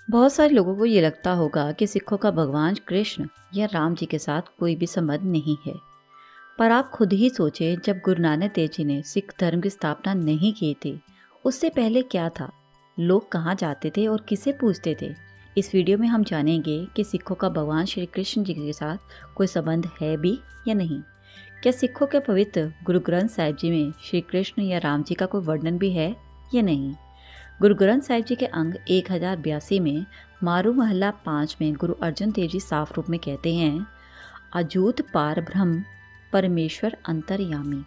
बहुत सारे लोगों को ये लगता होगा कि सिखों का भगवान कृष्ण या राम जी के साथ कोई भी संबंध नहीं है। पर आप खुद ही सोचें, जब गुरु नानक देव जी ने सिख धर्म की स्थापना नहीं की थी, उससे पहले क्या था? लोग कहाँ जाते थे और किसे पूजते थे? इस वीडियो में हम जानेंगे कि सिखों का भगवान श्री कृष्ण जी के साथ कोई संबंध है भी या नहीं। क्या सिखों के पवित्र गुरु ग्रंथ साहिब जी में श्री कृष्ण या राम जी का कोई वर्णन भी है या नहीं? गुरु ग्रंथ साहिब जी के अंग 1082 में मारू महला 5 में गुरु अर्जन देव जी साफ रूप में कहते हैं, अजूत पार ब्रह्म परमेश्वर अंतर्यामी,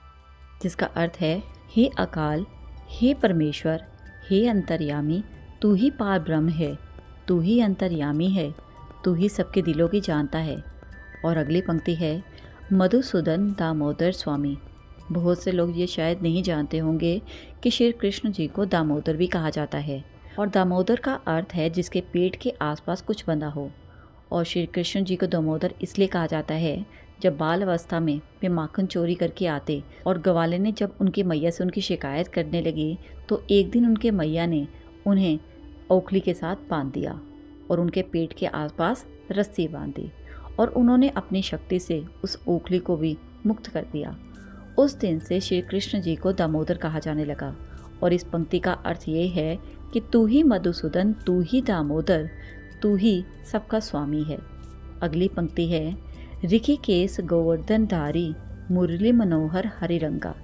जिसका अर्थ है, हे अकाल, हे परमेश्वर, हे अंतर्यामी, तू ही पार ब्रह्म है, तू ही अंतर्यामी है, तू ही सबके दिलों की जानता है। और अगली पंक्ति है, मधुसूदन दामोदर स्वामी। बहुत से लोग ये शायद नहीं जानते होंगे कि श्री कृष्ण जी को दामोदर भी कहा जाता है, और दामोदर का अर्थ है जिसके पेट के आसपास कुछ बंधा हो। और श्री कृष्ण जी को दामोदर इसलिए कहा जाता है, जब बाल अवस्था में वे माखन चोरी करके आते और ग्वाले ने जब उनकी मैया से उनकी शिकायत करने लगी, तो एक दिन उनके मैया ने उन्हें ओखली के साथ बांध दिया और उनके पेट के आसपास रस्सी बांध दी, और उन्होंने अपनी शक्ति से उस ओखली को भी मुक्त कर दिया। उस दिन से श्री कृष्ण जी को दामोदर कहा जाने लगा। और इस पंक्ति का अर्थ ये है कि तू ही मधुसूदन, तू ही दामोदर, तू ही सबका स्वामी है। अगली पंक्ति है, ऋषिकेश गोवर्धन धारी मुरली मनोहर हरिरंगा,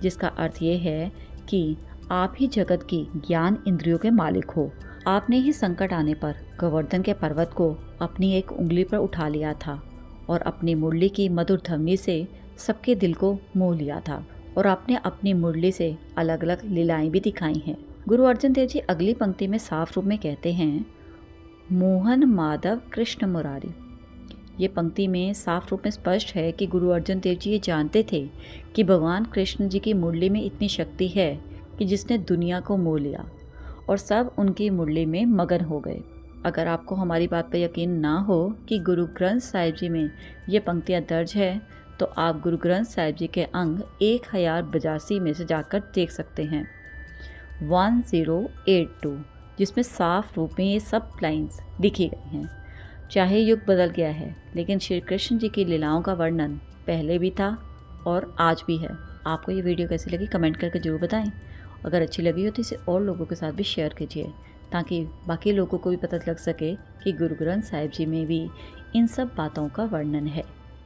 जिसका अर्थ ये है कि आप ही जगत की ज्ञान इंद्रियों के मालिक हो। आपने ही संकट आने पर गोवर्धन के पर्वत को अपनी एक उंगली पर उठा लिया था और अपनी मुरली की मधुर ध्वनि से सबके दिल को मोह लिया था, और आपने अपनी मुरली से अलग अलग लीलाएं भी दिखाई हैं। गुरु अर्जन देव जी अगली पंक्ति में साफ रूप में कहते हैं, मोहन माधव कृष्ण मुरारी। ये पंक्ति में साफ रूप में स्पष्ट है कि गुरु अर्जन देव जी ये जानते थे कि भगवान कृष्ण जी की मुरली में इतनी शक्ति है कि जिसने दुनिया को मोह लिया, और सब उनकी मुरली में मगन हो गए। अगर आपको हमारी बात पर यकीन ना हो कि गुरु ग्रंथ साहिब जी में ये पंक्तियाँ दर्ज है, तो आप गुरु ग्रंथ साहिब जी के अंग 1082 में से जाकर देख सकते हैं, 1082, जिसमें साफ रूप में ये सब लाइन्स लिखी गई हैं। चाहे युग बदल गया है, लेकिन श्री कृष्ण जी की लीलाओं का वर्णन पहले भी था और आज भी है। आपको ये वीडियो कैसी लगी कमेंट करके जरूर बताएं। अगर अच्छी लगी हो तो इसे और लोगों के साथ भी शेयर कीजिए, ताकि बाकी लोगों को भी पता लग सके कि गुरु ग्रंथ साहिब जी में भी इन सब बातों का वर्णन है।